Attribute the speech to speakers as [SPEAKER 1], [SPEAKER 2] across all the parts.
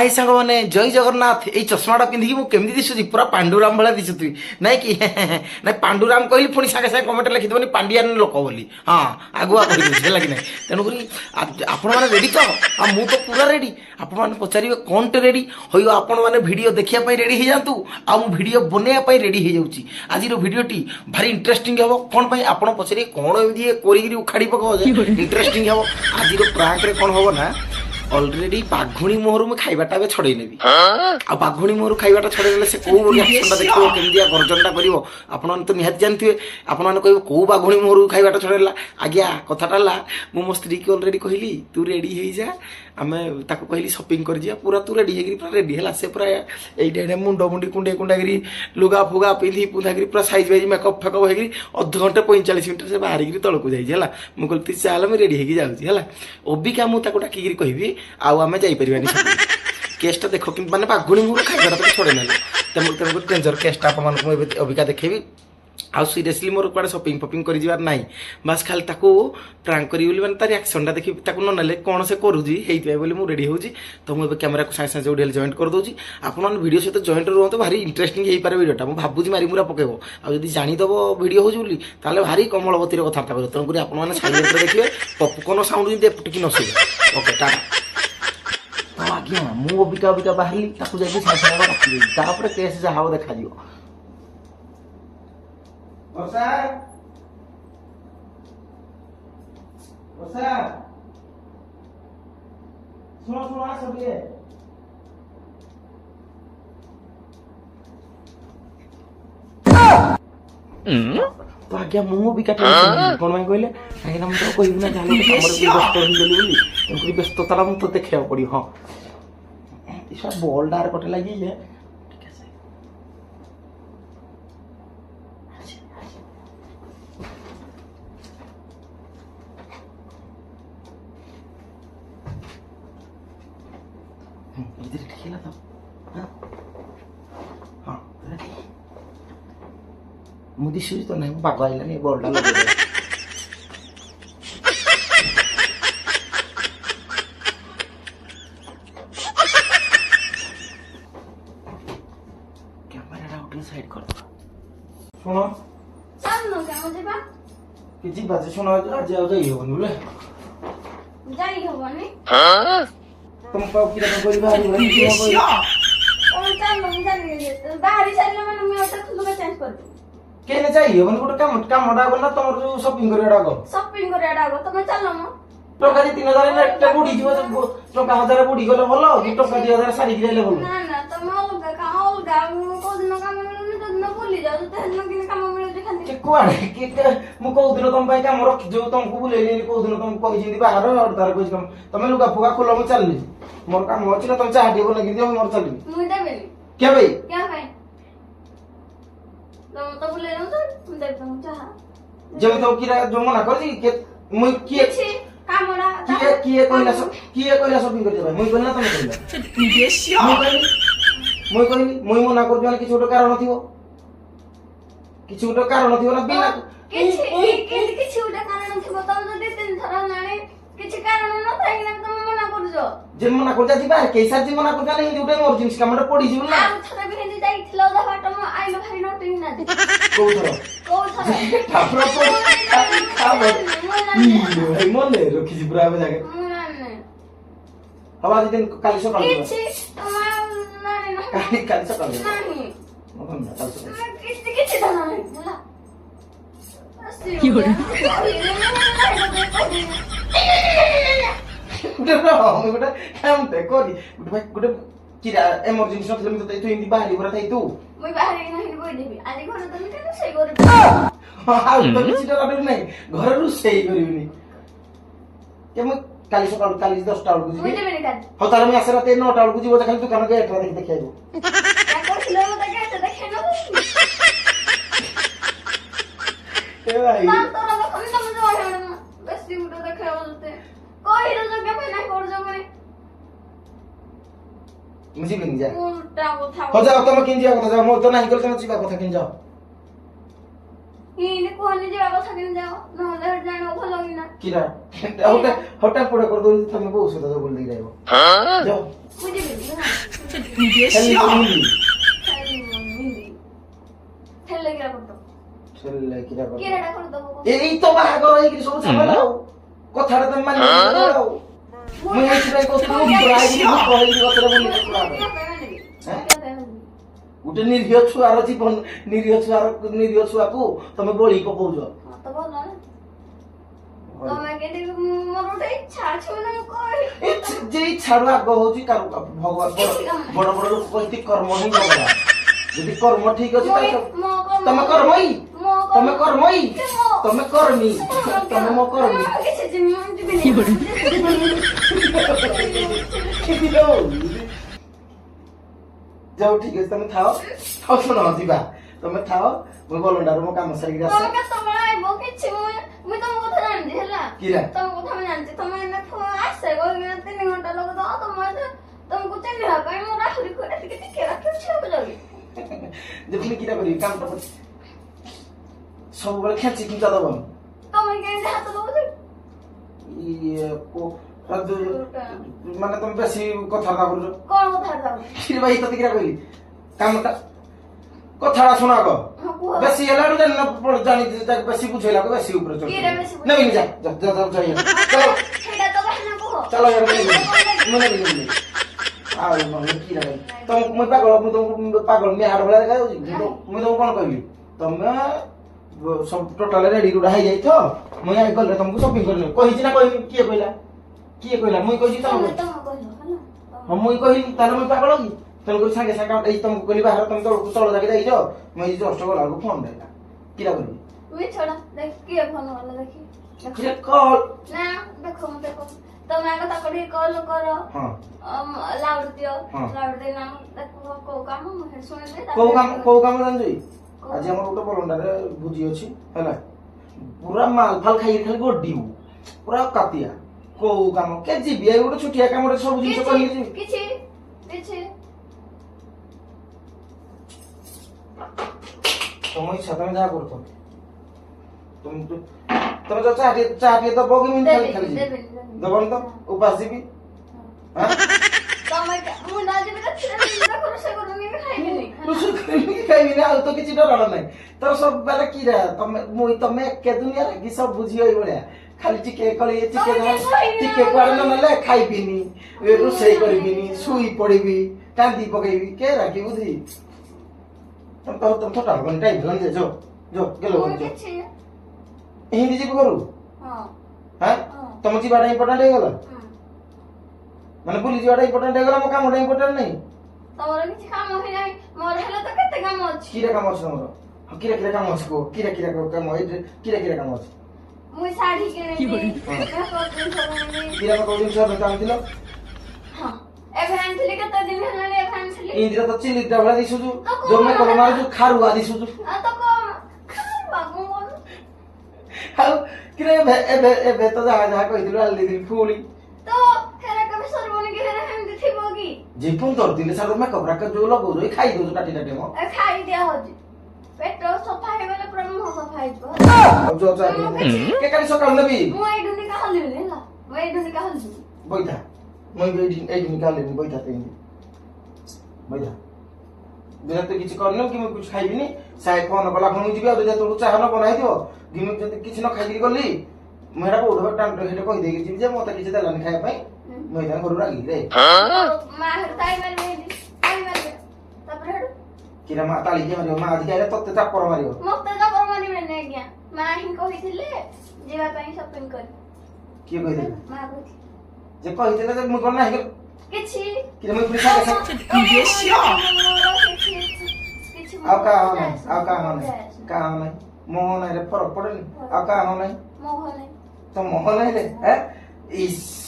[SPEAKER 1] हाय सांग मैंने जय जगन्नाथ ये चश्माटा पिंधिकी मुझे केमी दिशुची पूरा पांडुराम भाया दिशुथी नाई कि ना पांडुराम कहली पुणी सागे सागे कमेंट लिखिदेवनी पांडियान लोक बोली हाँ आगुआ है कि तेणुक आपण मैंने रेडी तो मु तो पूरा रेडी आपण मैंने पचारे कौन टे रेडी हो आपण मैंने भिड देखापी रेडी हो जातु आ भिड बनवाई रेडी हो जाऊँगी आज भिडटी भारी इंटरेस्टिंग हम कौन आप पचारे कौन एमती कर उखाड़ी पक इंटरेस्टिंग हम आज प्रांक रे कौन हम ना ऑलरेडी बाघुणी मोहर मुझे खाइबाटा भी छड़े नेबी आ बाघुणी मोहर खाइबाटा छड़े नेले से को रिएक्शनटा देखिबो केमदिया गर्जनटा करिवो आपण तो निहात जानथिबे आपण माने कहबो को बाघुणी मोहर खाइबाटा छड़ेला आज्ञा कथाटा ला मु मो स्त्री के ऑलरेडी कहली तू रेडी हेई जा आमे ताको कहली शॉपिंग कर जिया पूरा तू रेडी हेगिरी पूरा रेडी हला से पूरा एइडे मुंडो मुंडी कुंडे कुंडागिरी लुगा फुगा पिंधी पुंधागिरी पूरा साइज वाइज मेकअप फेकअप हेगिरी अध घंटे 45 मिनिट से बाहर गिरी तळकु जाई हला मु कहली चल मैं रेडी हेगी जाउची हला ओबिका मु ताको डाकिगिरी कहबी आउ आमे जाई परिबानी केसटा देखो कि माने बाघुणी मोहर खाइबाटा तो छोड़े नेले तेमु डेंजर केसटा आपण मानकु अबिका देखेबी आउ सीरियसली मोर कुआडे शॉपिंग फपिंग कर जिबार नाही बस खाली ताको प्रांक करी बोली माने तार रिएक्शनटा देखि ताको न नेले कोन से करूजी हेइतबे बोली मु रेडी होउजी तो मु कैमरा को साइड साइड जोडेल जॉइंट कर दोजी आपण मन वीडियो सहित जॉइंट रहतो भारी इंटरेस्टिंग हेइ पारे वीडियोटा मु भाबुजी मारी मुरा पकेबो आ जदी जानि दबो वीडियो होउजी बोली ताले भारी कमलवती रे कथाटा करतो तन करी आपण माने साइलेंट रे देखिबे पॉपकॉर्न साउंड जदी टिकी नसे ओके टाटा तो आज्ञा मु अबिका अबिका बाहरली ताको जाई साइड साइड रखि तापर केस जा हाव देखा दियो वर्षा वर्षा सुनो सुनो आ सब ये तो आज्ञा मु भी काटे कोन माई कहले काहे ना मु तो कहबी ना जानो हमर व्यस्त हो गेली बोली तुमको व्यस्तता मु तो देखिया पड़ी हां ई सब बॉल डार कटे लागी जे इधर खेला था हाँ मुझे सूझ तो नहीं बाग आइला नहीं बॉल डाल कैमरा आउट साइड कर सुनो
[SPEAKER 2] सामनो क्या मुझे बा
[SPEAKER 1] किछि बाजे सुनो आज जाई होबनी बोले
[SPEAKER 2] जाई होबनी
[SPEAKER 1] तुम पाव की तो कोई बाहर नहीं कोई
[SPEAKER 2] और चाल हम जाने बाहर चलने में मैं उठा खुद का चेंज कर दूं
[SPEAKER 1] केने चाहिए मन गोटे काम हडा गला तमर जो शॉपिंग करियाडा गो
[SPEAKER 2] शॉपिंग करियाडा गो तमे चलनो म
[SPEAKER 1] टका 3000 ने एकटा बुडी जीव टका 1000 बुडी गले भलो कि टका 2000 सारी गिरले भलो
[SPEAKER 2] ना ना तमे अलगा को दिन काम मिलुनी तो दिन भूली जाऊ तो दिन किन काम मिलु खाली
[SPEAKER 1] के कोआडे के मु को दिन तुम भाई काम रख जो तुमको बुलेली को दिन तुम कहि जिंदी बाहर और तार कोई काम तमे लुगा फुगा खोलो मु चलली मोर काम अछि ना तुम चाह दियो लगी दियो मोर चलली
[SPEAKER 2] मुई देबेली
[SPEAKER 1] क्या भाई
[SPEAKER 2] क्या भाई तो बोले ना तो तुम देख तुम चाह
[SPEAKER 1] जब तो किरा जो मना कर दी के मुई किए
[SPEAKER 2] कामड़ा
[SPEAKER 1] किए कहला शॉपिंग कर भाई मुई कहला तुम कहला ये शिया मुई कहली मुई मना कर दिया किछ गोटे कारण थिवो किछ गोटे कारण थिवो ना बिना
[SPEAKER 2] किछ गोटे कारण थिवो तम जदी तीन थरा नाणे किछ कारण न थाई ना तुम मना करजो
[SPEAKER 1] जे मना कर जा दिबा कैसा जे मना कर जाने हिंदी उठे इमरजेंसी कामटा पड़ी जीव ना
[SPEAKER 2] आ थरा भी हिंदी जाई थिलो दा बाटो म आइलो भारी नोटिंग ना दे को थरा
[SPEAKER 1] ठाकुर को खाबो ई मने रखी जी पुरा जाके हवा दिन काली सकाळ
[SPEAKER 2] किछ तमा नाणी ना
[SPEAKER 1] काली सकाळ
[SPEAKER 2] नाही
[SPEAKER 1] मगन काली सकाळ
[SPEAKER 2] किछ धना नाही मला
[SPEAKER 1] गोटे काम ते कोरी गोटे भाई गोटे किरा इमरजेंसी नथले म तो हिंदी बाहरी बरा थाई तू
[SPEAKER 2] मुई बाहर नाही बोई देबी आज घर तो मिटे सही कर
[SPEAKER 1] हां तो किछि डर नहीं घर रु सही करिबिनी के म काली सकाळ काली 10 टा बजे
[SPEAKER 2] मुई देबे नहीं
[SPEAKER 1] हो तार में आसे राते 9 टा बजे खाली दुकान के एट्रा देख देखियाबो
[SPEAKER 2] क्या कर खिलो मत के देखे ना
[SPEAKER 1] ए भाई
[SPEAKER 2] ना तो ना कभी तो मुझे वाला ना बस उठो देखे बोलते कोई रो जो के भाई नहीं कर जो करे
[SPEAKER 1] मुझे किन जा
[SPEAKER 2] उल्टा उठा
[SPEAKER 1] हो जाओ तुम किन जा कथा जाओ मो तो नहीं करते चिका कथा किन जाओ
[SPEAKER 2] ये ने को କୁହନି ଯିବା କଥା କିନ୍ତୁ ଯାଅ ନହେଲେ ହେଠି ଜାଣିବ ଭଲ କି ନା
[SPEAKER 1] କିରା ହଠାৎ ପଡେ କରିଦଉଛି ତମେ କୋଉ ସହିତ ଯୋଉ ବୋଲି ରହିବ ଯାଅ
[SPEAKER 2] ମୁଁ ଯିବିନି ହେଲା।
[SPEAKER 1] ଖାଲି ହିନ୍ଦୀ
[SPEAKER 2] ଖାଲି ହିନ୍ଦୀ ଠେଲେ କିରା କରିଦବ
[SPEAKER 1] ଛେଲେ କିରା କର
[SPEAKER 2] କିରାଟା କରିଦବ
[SPEAKER 1] ଏଇ ତ ବାହାଘର ହେଇକିରି ସବୁ ଝାମେଲା ଆଉ କଥାଟା ତମେ ମାନି ଆଉ ମୁଁ ଏଇଥିପାଇଁ କହୁଥିଲି କହିକି ଗଛରେ ବୋଲି ଗୋଟେ ନିରୀହ ଛୁଆର ଜୀବନ ନିରୀହ ଛୁଆକୁ ତମେ ବଳି ପକଉଛ
[SPEAKER 2] ମତେ ଭଲ ନା ତମେ କେମିତି ମୋର ଗୋଟେ ଇଚ୍ଛା ଅଛି ମାନେ ମୁଁ କହିବି
[SPEAKER 1] ଯେ ଛାଡୁ ଆଗ ହଉଛି ଭଗବାନ ବଡ ବଡ ଲୋକ କହନ୍ତି କର୍ମ ହିଁ ଭଗବାନ ଯଦି କର୍ମ ଠିକ ଅଛି ତାହେଲେ ତମେ କର୍ମଇ ତମେ କର୍ମଇ ତମେ କର୍ମୀ ତମେ ମୋ କର୍ମୀ ଯାଉ ଠିକ ଅଛି ତମେ ଥାଅ ଥାଉ ଶୁଣ ଯିବା ତମେ ଥାଅ ମୁଁ ବଲଣ୍ଡାରୁ ମୋ କାମ ସାରିକି ଆସେ କିରା ଦେଖୁନି କିରା କରିବି କାମଟା ସବୁବେଳେ ଖେଚି ଖୁଞ୍ଚା ଦବ ମାନେ ତମେ ବେଶୀ କଥାବାର୍ତ୍ତା କରୁଛ କ୍ଷୀର ଭାଇ ତତେ କିରା କହିଲି କାମଟା କଥାଟା ଶୁଣ ଆଗ ବେଶୀ ହେଲା ଜାଣି ବେଶୀ ବୁଝେଇଲା ବେଶୀ ଉପରେ ନେବିନି ଯା ଚାଲ ମୁଁ ନେବିନି ଆଉ କିରା ମୁଇଁ ପାଗଳ ମୁଁ ତମକୁ ପାଗଳ ମ୍ୟାଡ ଭଳିଆ ଦେଖାଯାଉଛି ମୁଁ ତମକୁ କଣ କହିଲି ତମେ ସବୁ ଟୋଟାଲ ରେଡି ରୁଡା ହେଇଯାଇଥ ମୁଇଁ ଗଲେ ତମକୁ ସପିଂ କରିନି କହିଛି ନା କହିନି କିଏ କହିଲା ମୁଇଁ କହିଛି ତମକୁ ହଁ ମୁଇଁ କହିଲି ତାହେଲେ ମୁଇଁ ପାଗଳ କି ତେଣୁକରି ସାଙ୍ଗେ ସାଙ୍ଗେ ଏଇ ତମକୁ କହିଲି ବାହାର ତମେ ତଳ ଯାକେ ଯାଇଛ ମୁଁ ଏଇ ଜଷ୍ଟ ଗଲା ବେଳକୁ ଫୋନ ଦେଲା କିରା କରିବି
[SPEAKER 2] ତମେ ଆଗ ତାକୁ ଟିକେ କଲ୍ କର
[SPEAKER 1] ହଁ
[SPEAKER 2] ଲାଉଡ ଦିଅ ଲାଉଡ ଦେଇ ନା ତାକୁ କୋଉ କାମ ମୁଁ ଶୁଣିଲି
[SPEAKER 1] କୋଉ କାମ ଜାଣିଛୁ ଆଜି ଆମର ଗୋଟେ ବଲଣ୍ଡାରେ ଭୋଜି ଅଛି ହେଲା ପୁରା ମାଲ ଫାଲ ଖାଇକି ଖାଲି ଗଡିବୁ ପୁରା କାତିଆ କୋଉ କାମ କେ ଯିବି ଏଇ ଗୋଟେ ଛୋଟିଆ କାମରେ ସବୁ ଜିନିଷ କରିକି ଯିବି
[SPEAKER 2] କିଛି
[SPEAKER 1] ତମ ଇଚ୍ଛା ତମେ ଯାହା କରୁଛ ତମେ ତ ଚାହା ଟିକେ ଦବ କି ମୁଁ ଖାଲି ଖାଲି ଯିବି ଦବନି ତ ଉପାସ ଯିବି ଖାଇବିନି ଆଉ ତ କିଛି ଡର ନାହିଁ ତୋର ସବୁବେଳେ କିରା ତମେ ଏକେ ଦୁନିଆରେ କି ସବୁ ବୁଝି ଏଇ ଭଳିଆ ଖାଲି ଟିକେ କଲେ ଟିକେ କୁଆଡେ ନେଲେ ଖାଇବିନି ରୋଷେଇ କରିବିନି ଶୋଇ ପଡିବି କାନ୍ଦି ପକେଇବି କେ ରାଖି ବୁଝି ତମେ ଥଟା ହବନି ଟାଇମ୍ ହେଲାନି ଯେ ଯୋ ଗେଲ ହିନ୍ଦୀ ଯିବୁ ଘରୁ ତମ ଯିବାଟା ଇମ୍ପୋର୍ଟାଣ୍ଟ ହେଇଗଲା ମାନେ ବୁଲି ଯିବାଟା ଇମ୍ପୋର୍ଟାଣ୍ଟ ହେଇଗଲା ମୋ କାମଟା ଇମ୍ପୋର୍ଟାଣ୍ଟ ନାହିଁ
[SPEAKER 2] ତମର କିଛି କାମ ହିଁ ନାହିଁ ମୋର ହେଲେ ତ କେତେ କାମ ଅଛି
[SPEAKER 1] କିରା କାମ ଅଛି ତମର କିରା କାମ ଅଛି କୁହ କିରା କାମ କିରା କାମ ଅଛି
[SPEAKER 2] ମୁଁ ଶାଢୀ କିଣିବି
[SPEAKER 1] କିରା କୋଉ ଜିନିଷ ଆଣିଥିଲ
[SPEAKER 2] ଏବେ ଆଣିଥିଲି କେତେ ଦିନ ହେଲାଣି ଏବେ ଆଣିଥିଲି
[SPEAKER 1] ଇନ୍ଦିରା ତ ଚିଲିଟା ଭଳିଆ ଦିଶୁଛୁ ଯୋଉ ମେକଅପ ମାରୁଛୁ ଖାରୁଆ ଦିଶୁଛୁ ଆଉ କିରେ ଏବେ ତ ଯାହା କହିଥିଲୁ ଆଲି ଦେଇଥିଲି ଫୁଣି ଯେ 15 ଦିନ ସାର ମେକଅପ ରାକ ଯୋଉ ଲଗଉଛୁ ଏଇ ଖାଇ ଦଉଛୁ କାଟି ମ
[SPEAKER 2] ଖାଇ ଦିଆ ହଉଛି ପେଟ ସଫା ହେଇଗଲେ ପୁରା ମୁହଁ ସଫା ହେଇଯିବ
[SPEAKER 1] କେ କାଲି ସକାଳୁ ନେବି
[SPEAKER 2] ମୁଁ ଏଇଠୁ ନିକା ହଲିବିନି ହେଲା ମୁଁ ଏଇଠୁ ନିକା ହଲିବିନି
[SPEAKER 1] ବଇଥା ମୁଁ ଏଇଠୁ ନିକା ହଲିବିନି ବଇଥା ବଇଥା ଯଦି ତୁ କିଛି କରିନୁ କି ମୁଁ କିଛି ଖାଇବିନି ସାଇ ଫୋନ କଲା ପୁଣି ଯିବି ଆଉ ଯଦି ତୋ ଚାହା ନ ବନାଇଥିବ କି ମୁଁ ଯଦି କିଛି ନ ଖାଇକି ଗଲି ମୁଁ ଏଇଟା କୋଉଠି ସେଇଟା କହିଦେଇକି ଯିବି ଯେ ମତେ କିଛି ଦେଲାନି ଖାଇବା ପାଇଁ ମୁଁ ଏଇଟା ଘରୁ ରାଗିଲି ରେ କିରା ମା ତାଳି କିଏ ମାରିବ ମା ଅଧିକା ତତେ ଚାପର ମାରିବ
[SPEAKER 2] ମତେ ଚାପର ମାରିବେନି ଆଜ୍ଞା ମା ହିଁ କହିଥିଲେ ଯିବା ପାଇଁ ସପିଂ କରି
[SPEAKER 1] କିଏ କହିଥିଲେ
[SPEAKER 2] ମା କହିଥିଲେ
[SPEAKER 1] ଯେ କହିଥିଲେ ଯେ ମୁଁ କଣ ନାହିଁ
[SPEAKER 2] କିଛି
[SPEAKER 1] କିରା ମୁଁ ପୁଣି ସାଙ୍ଗେ ଆଉ କାହା ନାହିଁ ମୋହ ନାହିଁ ରେ ଫରକ ପଡେନି ଆଉ କାହା ନାହିଁ ତ ମୋହ ନାହିଁ ରେ ଇସ୍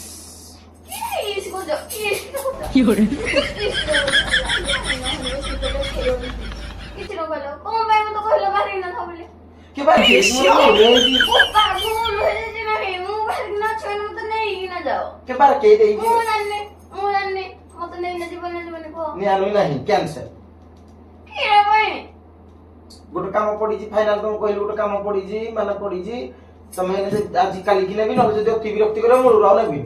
[SPEAKER 1] गोटे काम पड़ी फाइनाल तुम कहली गोटे काम पड़ी माने पड़ी तमे आज काली की नेबी न जदि अति विरक्ति करे मूल राव नेबी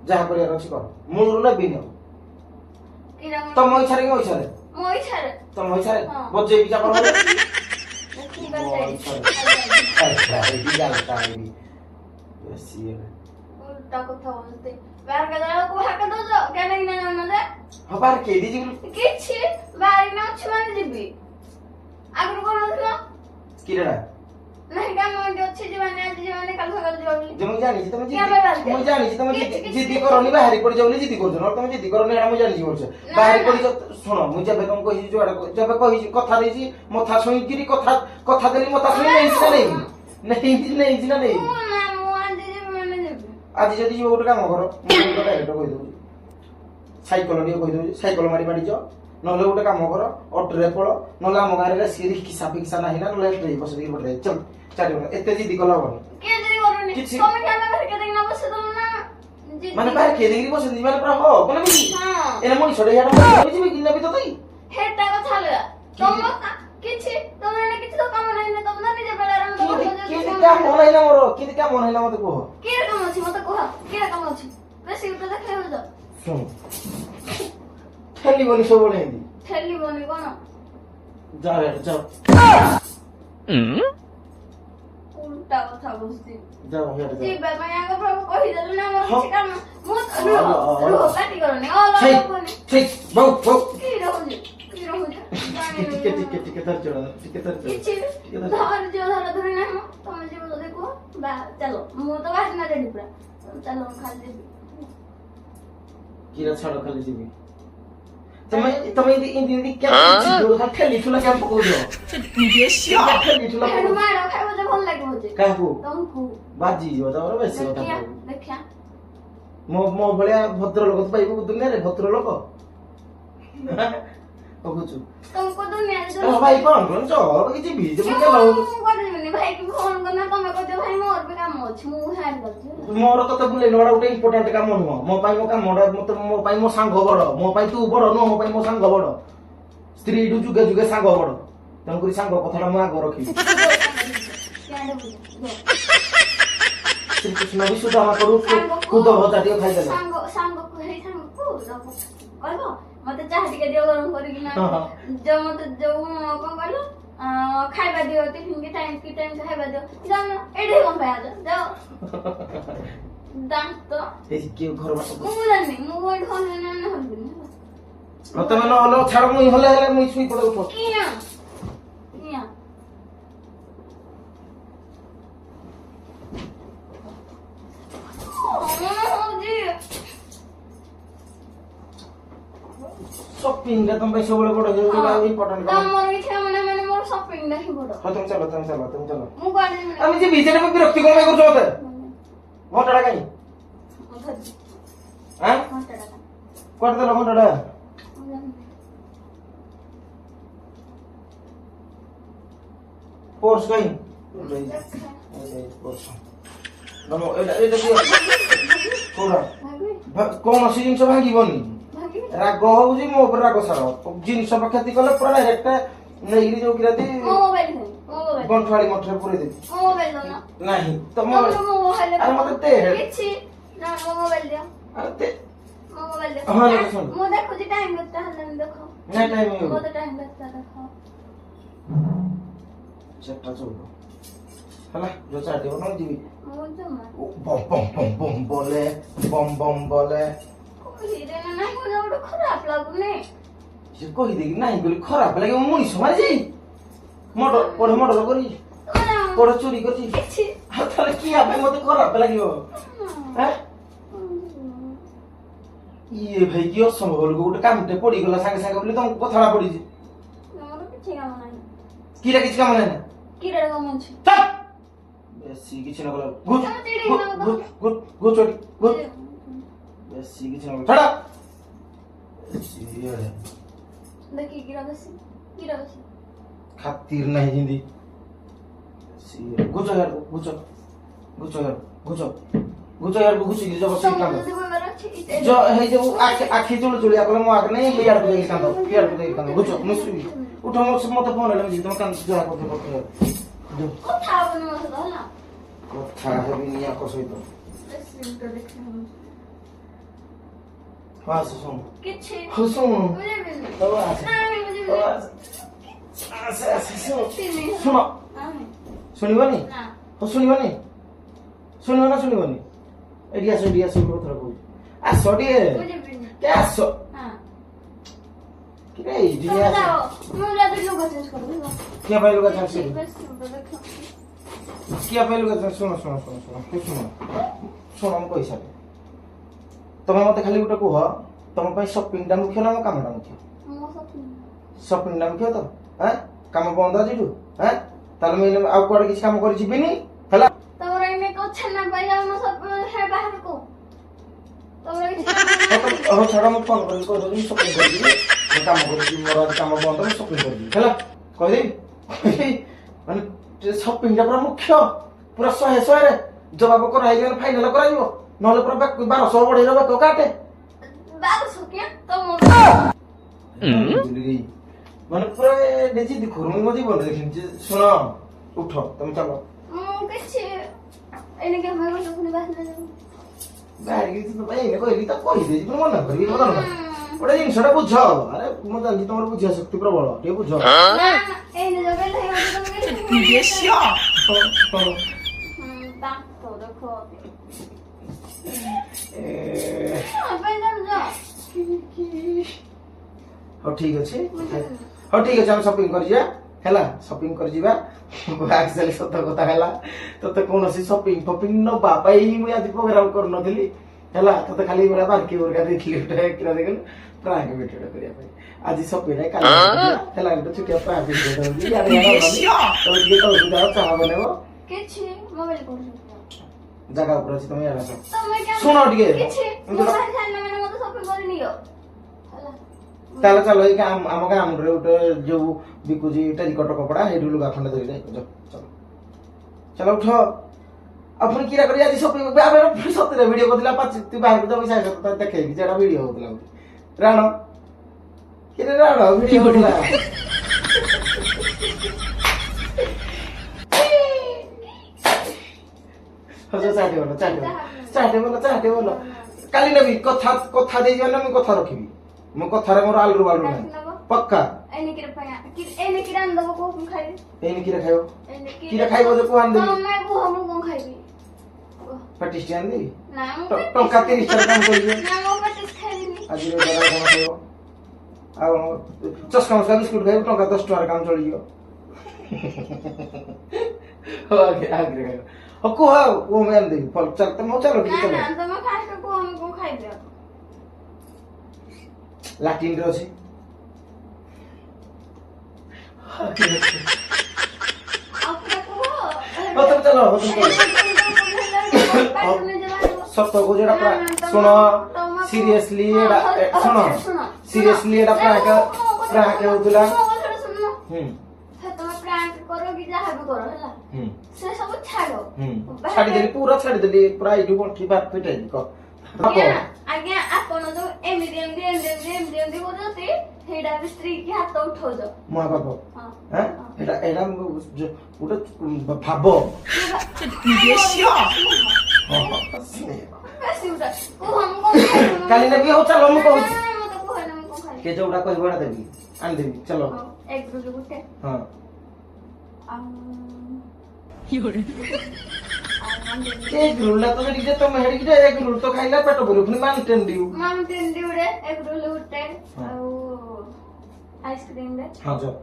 [SPEAKER 1] जहा करियार अछि कर मूल नेबी न
[SPEAKER 2] किरा
[SPEAKER 1] तम इच्छा रे इच्छा रे
[SPEAKER 2] मो इच्छा रे
[SPEAKER 1] तम इच्छा रे
[SPEAKER 2] हाँ।
[SPEAKER 1] बजे बिचा कर
[SPEAKER 2] देखी बात उल्टा कथा बोलते बाहर का दादा को हाका दो जो क्या नहीं ना ना दे
[SPEAKER 1] हबार के दी जी
[SPEAKER 2] किछि बाहर ना अछि माने जीबी आगु कोन होतलो
[SPEAKER 1] किरेडा
[SPEAKER 2] नहीं काम में जो अच्छे जीवन आज जीवन कल सकाल जीवन
[SPEAKER 1] जे मुई जानि तमे
[SPEAKER 2] क्या मैं बात
[SPEAKER 1] मुई जानि तमे जिद्दी करनी बाहरी पड़ जाउली जिद्दी करछ न तमे जिद्दी करनी एडा मुई जानि छी बोलछ बाहरी पड़ सुनो मुई जबे तुम कहि जोडा जबे कहि कथा देछि मथा सुई गिरी कथा देली मथा सुई नहीं छी ना नहीं
[SPEAKER 2] मो ना मो आज जीवन माने जीबी
[SPEAKER 1] आज जदि जो गोटे काम करो मुई डायरेक्ट कहि दउ साइकल डी कहि दउ साइकल मारी मारी जो नले गोटे काम करो ऑटो रे पळो नले हम गारे रे सिरी किसा पिसा नाही ना नले ट्रेन बस दी पड़े चल चारि एते जिद्दी कला बनी
[SPEAKER 2] के जदी करनी
[SPEAKER 1] किछि-
[SPEAKER 2] तमे क्या घर के देखना बस तुम ना जीबी
[SPEAKER 1] माने बाहर खेली बस दी माने पूरा हो कोन भी
[SPEAKER 2] हां
[SPEAKER 1] एने मनी छोड़े यार मनी जी गिन्ना भी तो तई
[SPEAKER 2] हेटा कथा ले तुम किछि तुमने किछि तो काम नहीं तुम ना निजे बेला रंग
[SPEAKER 1] के काम होना है ना मोर के काम होना है ना मते को
[SPEAKER 2] के काम अछि मते कह के काम अछि बेसी उठ देखे हो जा
[SPEAKER 1] सुन खेली बनी सब बोले हिंदी
[SPEAKER 2] ठेली बनी कोन
[SPEAKER 1] जा रे जा
[SPEAKER 2] उल्टा कथा बोलती
[SPEAKER 1] जा हेड
[SPEAKER 2] जी
[SPEAKER 1] जा
[SPEAKER 2] बाबा आगे प्रभु कहि देलु ना मोर
[SPEAKER 1] हाँ।
[SPEAKER 2] किछि काम मु
[SPEAKER 1] हाँ।
[SPEAKER 2] रो काटी करनी ओ
[SPEAKER 1] ठीक
[SPEAKER 2] लोगोनी
[SPEAKER 1] ठीक बहु
[SPEAKER 2] की रहू
[SPEAKER 1] ठीक तर चढ़ा
[SPEAKER 2] किछि धर जो धरी ना तुम जीव तो देखो बा चलो मु तो बाहर ना रेडी पूरा चलो खाली देबी
[SPEAKER 1] कीरा छाड़ खाली जीवी तमे इंदी क्या जो खेली ठुला क्या पको दो खेली ठुला
[SPEAKER 2] हेड मारो खाइबो जे भल लागे मुझे
[SPEAKER 1] काहू
[SPEAKER 2] तुमको
[SPEAKER 1] बाजी जो जाओ बेसी
[SPEAKER 2] देखिया
[SPEAKER 1] কথা
[SPEAKER 2] देखिया
[SPEAKER 1] मो भलिया भद्र लोक तो पाइबो दुनिया रे भद्र लोक कहुछु
[SPEAKER 2] तुमको दुनिया
[SPEAKER 1] ओ
[SPEAKER 2] जो
[SPEAKER 1] भाई कोन कोन चो किछि भी जे मुके लाउ
[SPEAKER 2] भाई की फोन करना तुम को भाई मोर भी काम अछि मु हैंड कर
[SPEAKER 1] मोर तो बुले नोडा उटे इंपोर्टेंट काम नुह मो पाई मो काम मो पाई मो सांग बड़ मो पाई तू बड़ नो मो पाई मो सांग बड़ स्त्री डु जुगे जुगे सांग बड़ तंकुरी सांग कथाटा मु आगो रखी श्री कृष्ण भी सुदामा करू तू तो भजा दियो खाइ देला
[SPEAKER 2] सांग सांग को हे सांग को कहबो मते चाह टिके दियो गरम करी कि ना जो मते जो कोन कहलो खाइबा दियो टिफिन के टाइम खाइबा दियो जान एडे कोन पाया जाओ दांत तो
[SPEAKER 1] ए के घर बस
[SPEAKER 2] मु जानी मु ओड होन ना ना होबी
[SPEAKER 1] मते मन हलो छाड़ मुई हले हले मुई सुई पड़ो उठो
[SPEAKER 2] किया
[SPEAKER 1] शॉपिंग रे तुम पैसे बड़े बड़े जो इंपोर्टेंट
[SPEAKER 2] तम
[SPEAKER 1] काम
[SPEAKER 2] मोर इच्छा मने मोर शॉपिंग नहीं बड़ो
[SPEAKER 1] हां तुम चलो
[SPEAKER 2] मु गाड़ी में
[SPEAKER 1] আমি যে বিজেডি में বিরক্তি করবে করছো মতে ঘন্টাটা কাই হ্যাঁ কত দিল ঘন্টাটা কোর্স কাই কোর্স নমো এটা এটা কি কোরা কোন জিনিস ভাঙিবনি রাগ হউজি মো উপর রাগ সার জিনিস ক্ষতি কলে পুরা ডাইরেক্ট নেইরি जो কিরাতি
[SPEAKER 2] मोबाइल
[SPEAKER 1] গন্ঠাড়ি মঠে পুরে দেবি
[SPEAKER 2] मोबाइल ना
[SPEAKER 1] नहीं तो
[SPEAKER 2] मोबाइल
[SPEAKER 1] अरे मत दे
[SPEAKER 2] किछि ना मोबाइल दियो
[SPEAKER 1] अरे दे
[SPEAKER 2] मोबाइल दियो
[SPEAKER 1] हाँ, देखो सुन।
[SPEAKER 2] मो देखो जी टाइम बता हलन देखो
[SPEAKER 1] नहीं टाइम
[SPEAKER 2] मो तो टाइम बता देखो
[SPEAKER 1] चट्टा चलो हला जो चाटे बनो जीवी
[SPEAKER 2] मो तो मा
[SPEAKER 1] बम बम बोले
[SPEAKER 2] हीरे ना नहीं हो जाओ खराब लागुने
[SPEAKER 1] से कहि देगी नहीं बोली खराब लगे मुनी समाज जी मोटर पढ़े मोटर करी पढ़े चोरी करछी
[SPEAKER 2] किछि
[SPEAKER 1] ताले की आबे मते खराब लागियो हैं ये भाई की असंभव लोग गोटे कामटे पड़ी गला संगे संगे बोली तुम कथाड़ा पड़ी जी
[SPEAKER 2] मोर किछि काम नाही
[SPEAKER 1] कीरा किछ काम नहीं ना
[SPEAKER 2] किरे काम अछि
[SPEAKER 1] चल बेसी किछ न गला गुड गुड गुड चोरी गुड बेसी किछ न गला छड़ा ये
[SPEAKER 2] देखि किरा बस
[SPEAKER 1] खातिर नहीं जिंदी गुचो यार गुचो यार गुची की जब से काम जो है जो आखी चुल चुलिया कलम आक नहीं यार को देखि कांदो गुचो मुसुबी ଉଠ ମତେ ଫୋନ ହେଲେ ଯିବି ତମେ କାମ ଯାହା କରୁଛ କରୁଛ
[SPEAKER 2] କଥା ହବନି ମୋ ସହିତ ହେଲା
[SPEAKER 1] କଥା ହେବିନି ଆଙ୍କ ସହିତ ହଁ ଆସ ଶୁଣ
[SPEAKER 2] କିଛି
[SPEAKER 1] ହଉ ଶୁଣ
[SPEAKER 2] ବୁଝିବିନି
[SPEAKER 1] ହଉ ଆସ
[SPEAKER 2] ନାଇଁ
[SPEAKER 1] ହଉ
[SPEAKER 2] ବୁଝିବିନି
[SPEAKER 1] ଆସ ଆସ ଆସ ଶୁଣ
[SPEAKER 2] ତିନି
[SPEAKER 1] ଶୁଣ
[SPEAKER 2] ନାଇଁ
[SPEAKER 1] ଶୁଣିବନି
[SPEAKER 2] ନା
[SPEAKER 1] ହଉ ଶୁଣିବନି ଶୁଣିବ ନା ଶୁଣିବନି ଏଠି ଆସ କଥା କହୁଛି ଆସ ଟିକେ
[SPEAKER 2] ବୁଝିବିନି
[SPEAKER 1] କେ ଆସ
[SPEAKER 2] ହଁ
[SPEAKER 1] କିରେ ଏଇଠି
[SPEAKER 2] ତମେ
[SPEAKER 1] ଆସ
[SPEAKER 2] ଯାଅ ମୁଁ ଯାଉଛି ଲୁଗା ଚେଞ୍ଜ କରିବି
[SPEAKER 1] କିଏ ପାଇଁ ଲୁଗା ଚାଷ
[SPEAKER 2] ଦେଖ
[SPEAKER 1] କିଏ ପାଇଁ ଲୁଗା ଚାଷ ଶୁଣ ଶୁଣ ଶୁଣ ଶୁଣ ତୁ ଶୁଣ ଶୁଣ ମୁଁ କହିସାରେ ତମେ ମତେ ଖାଲି ଗୋଟେ କୁହ ତମ ପାଇଁ ସପିଂଟା ମୁଖ୍ୟ ନା ମୋ କାମଟା ମୁଖ୍ୟ
[SPEAKER 2] ମୋ ସପିଂ
[SPEAKER 1] ସପିଂଟା ମୁଖ୍ୟ ତ ହଁ କାମ ବନ୍ଦ ଅଛି ଏଠୁ ହଁ ତାହେଲେ ମୁଁ ଏଇନେ ଆଉ କୁଆଡେ କିଛି କାମ କରି ଯିବିନି ହେଲା
[SPEAKER 2] ତମର ଏଇନେ ଛେନା ପାଇଁ ଯାଉନ ସବୁ ହେ ବାହାରକୁ ତମର
[SPEAKER 1] ହଉ ଛାଡ଼ ମୁଁ ଫୋନ କରିକି କହିଦେବି ମୁଁ ସପିଂ କରିଯିବି ମୁଁ କାମ କରିବି ମୋର ଆଜି କାମ ବନ୍ଦ ମୁଁ ସପିଂ କରିଯିବି ହେଲା କହିଦେବି ମାନେ ସପିଂଟା ପୁରା ମୁଖ୍ୟ ପୁରା 100ରେ ଜବାବ କରାହେଇଯିବ ଫାଇନାଲ କରାଯିବ ନହେଲେ ପୁରା 1200 ବଢେଇ ଦେବ କାଟେ
[SPEAKER 2] ବାରଶହ କିଆ ତମ
[SPEAKER 1] ମାନେ ପୁରା ନିଜେ ଦେଖୁ ମୁଁ ମୋ ଜୀବନରେ ଦେଖିନି ଶୁଣ ଉଠ ତମେ ଚାଲ
[SPEAKER 2] ମୁଁ କିଛି ଏଇନେ କେମିତି କରୁଛ ପୁଣି ବାହାରିଲେ ଯାଉ
[SPEAKER 1] ବାହାରିକି ଏଇନେ କହିଲି ତ କହିଦେଇଛି ପୁଣି ମନା କରିବି ମନା ଗୋଟେ ଜିନିଷଟା ବୁଝ ଆରେ ମୁଁ ଜାଣିଛି ତମର ବୁଝିବା ଶକ୍ତି ପ୍ରବଳ ଟିକେ ବୁଝ
[SPEAKER 2] ଏଇନେ ଯୋଉ ବେଲ ହେଇଗଲେ ତମେ ଦାନ୍ତ ଦେଖ
[SPEAKER 1] ହଉ ଠିକ ଅଛି ହଉ ଠିକ ଅଛି ଆମେ ସପିଂ କରିଯିବା ହେଲା ସପିଂ କରିଯିବା ଆକ୍ଚୁଆଲି ସତ କଥା ହେଲା ତତେ କୌଣସି ସପିଂ ଫପିଂ ନବା ପାଇଁ ମୁଁ ଆଜି ପ୍ରୋଗ୍ରାମ କରୁନଥିଲି ହେଲା ତତେ ଖାଲି ଭଳିଆ ବାର୍କି ବର୍କା ଦେଖିଲି ଗୋଟେ କିରା ଦେଖିଲୁ ପ୍ରାଙ୍କ ଭିଡ଼ିଓ କରିବା ପାଇଁ ଆଜି ସପିଂ କାଲି ହେଲା ଗୋଟେ ଛୁଟିଆ ପ୍ରାଙ୍କ ଭିଡ଼ିଓ ତମେ ଟିକେ ତଳକୁ ଯାଅ ଚାହା ବନେଇବ
[SPEAKER 2] କିଛି ମୋବାଇଲ କରୁଛ
[SPEAKER 1] ଜାଗା ଉପରେ ଅଛି ତମେ ଆସ
[SPEAKER 2] ତମେ
[SPEAKER 1] ଶୁଣ ଟିକେ
[SPEAKER 2] କିଛି ମୋବାଇଲ ଛାଡ଼ିଲା ମାନେ ମତେ ସପିଂ କରି ନିଅ ହେଲା
[SPEAKER 1] ତାହେଲେ ଚାଲ ଏଇ ଆମ ଗାଁ ମୁଣ୍ଡରେ ଗୋଟେ ଯୋଉ ବିକୁଛି ଟେରିକଟ କପଡା ସେଇଠୁ ଲୁଗା ଖଣ୍ଡେ ଧରିକି ଚାଲ ଚାଲ ଉଠ ଆଉ ପୁଣି କିରା କରି ଆଜି ସପିଂ ସତରେ ଭିଡିଓ କରୁଥିଲା ତୁ ବାହାରକୁ ଯାଉ ଦେଖେଇକି ସେଟା ଭିଡିଓ ହଉଥିଲା ରାଣ କିରେ ରାଣ ଭିଡିଓ ହଉଥିଲା ଚାଟେ ଭଲ କାଲି ନେବି କଥା ଦେଇଯିବା ନା ମୁଁ କଥା ରଖିବି ମୋ କଥାରେ ମୋର ଆଲୁ ବାଳୁ ନାହିଁ ପକ୍କା
[SPEAKER 2] ଏଇନେ କିରା ଆଣିଦବ କୋଉ ମୁଁ ଖାଇବି
[SPEAKER 1] ଏଇନେ କିରା ଖାଇବ କିରା ଖାଇବ ଯେ କୁହ ଆଣିଦେବି
[SPEAKER 2] ତମେ କୁହ ମୁଁ କଣ ଖାଇବି
[SPEAKER 1] ପାଟିଷ୍ଟି ଆଣିଦେବି
[SPEAKER 2] ନା ମୁଁ
[SPEAKER 1] ଟଙ୍କା 30 ଟଙ୍କା କାମ କରିବେ
[SPEAKER 2] ନା ମୁଁ ପାଟିସ୍ ଖାଇବିନି
[SPEAKER 1] ଆଜି କଣ ଖାଇବ ଆଉ ଚସ୍କା ମସ୍କା ବିସ୍କୁଟ ଖାଇବ ଟଙ୍କା 10 ଟଙ୍କାର କାମ ଚଳିଯିବ ହଉ ଆଗରେ ଖାଇବ ହଉ କୁହ କୁହ ମୁଁ ଆଣିଦେବି ଚାଲ ତମେ ଚାଲ ଟିକେ ଚାଲ
[SPEAKER 2] ନା ତମେ ଫାଷ୍ଟ କୁହ ମୁଁ କଣ ଖାଇବି
[SPEAKER 1] ଲାଟିନ୍ ରେ ଅଛି
[SPEAKER 2] ଆଉ ପୁରା କୁହ
[SPEAKER 1] ହଉ ତମେ ଚାଲ ସତ କହୁଛ ଏଟା ଶୁଣ ସିରିୟସଲି ଏଟା ଶୁଣ ସିରିୟସଲି ଏଟା ପ୍ରାଙ୍କ ହଉଥିଲା
[SPEAKER 2] ତମେ ପ୍ରାଙ୍କ କର କି ଯାହା ବି କର ହେଲା ସେ ସବୁ ଛାଡ
[SPEAKER 1] ଛାଡିଦେଲି ପୁରା ଛାଡିଦେଲି ପୁରା ଏଇଠୁ ଗଣ୍ଠି ବାଟ ପିଟାଇଲି କହ
[SPEAKER 2] ଆଜ୍ଞା ଆପଣ ଯୋଉ ଏମିତି କରୁଛନ୍ତି ସେଇଟା ବି ସ୍ତ୍ରୀ କି ହାତ ଉଠଉଛ
[SPEAKER 1] ମହାପାପ ଏଟା ଏଟା ଗୋଟେ ଭାବ କାଲି ନେବି ହଉ ଚାଲ ମୁଁ କହୁଛି କେ ଯୋଉଟା କହିବ ଏଟା ଦେବି ଆଣିଦେବି ଚାଲ ହଁ एक रूल तो मेरी जे तो मेहरी की एक रूल तो खाइला पेट भरू पुनी माउंटेन ड्यू
[SPEAKER 2] रे एक रूल उठे ଆଉ आइसक्रीम रे
[SPEAKER 1] हां चल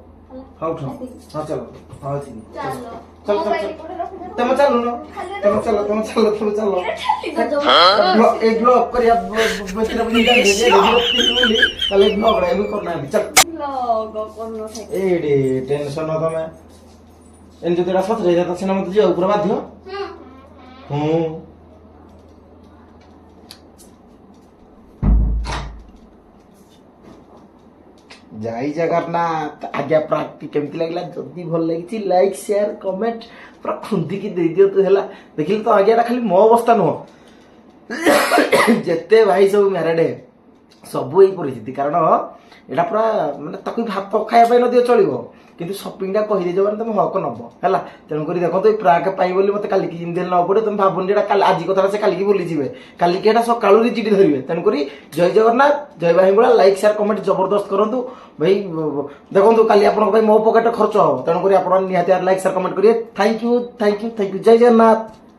[SPEAKER 1] हां उठ हां चलो हां ठीक
[SPEAKER 2] चलो
[SPEAKER 1] चल तुम चलो ना तुम चलो एक ब्लॉग करिया बचरा बनी दे दे ताले ब्लॉग रे करना चल
[SPEAKER 2] ब्लॉग करनो थे
[SPEAKER 1] एडे टेंशन न तमे एन जो तेरा सत जाता सिना मत जिया ऊपर बाध्य जय जगन्नाथ आज्ञा प्राप्ति केमती लगला जल्दी भल लगी लाइक शेयर कमेंट पूरा खुंदी की दे दियो तू हैला देखिल तो आज्ञा खाली मो अवस्था नुह जेते भाई सब मैरिड ସବୁ ଏଇ ପରିସ୍ଥିତି କାରଣ ଏଇଟା ପୁରା ମାନେ ତାକୁ ଭାତ ଖାଇବା ପାଇଁ ନଦିଅ ଚଳିବ କିନ୍ତୁ ସପିଂଟା କହିଦେଇଛ ମାନେ ତମେ ହକ ନବ ହେଲା। ତେଣୁକରି ଦେଖନ୍ତୁ ଏଇ ପ୍ରାଙ୍କ ପାଇଁ ବୋଲି ମତେ କାଲିକି ଯେମିତି ହେଲେ ନବାକୁ ପଡିବ। ତମେ ଭାବୁନି ଏଇଟା କାଲି ଆଜି କଥାଟା ସେ କାଲିକି ଭୁଲିଯିବେ, କାଲିକି ଏଇଟା ସକାଳୁ ଚିଠି ଧରିବେ। ତେଣୁକରି ଜୟ ଜଗନ୍ନାଥ, ଜୟ ଭାଇଗୁଳା, ଲାଇକ୍ ସେୟାର କମେଣ୍ଟ ଜବରଦସ୍ତ କରନ୍ତୁ ଭାଇ। ଦେଖନ୍ତୁ କାଲି ଆପଣଙ୍କ ପାଇଁ ମୋ ପକେଟରେ ଖର୍ଚ୍ଚ ହବ, ତେଣୁକରି ଆପଣ ନିହାତି ଲାଇକ୍ ସେୟାର କମେଣ୍ଟ କରିବେ। ଥ୍ୟାଙ୍କ ୟୁ, ଜୟ ଜଗନ୍ନାଥ।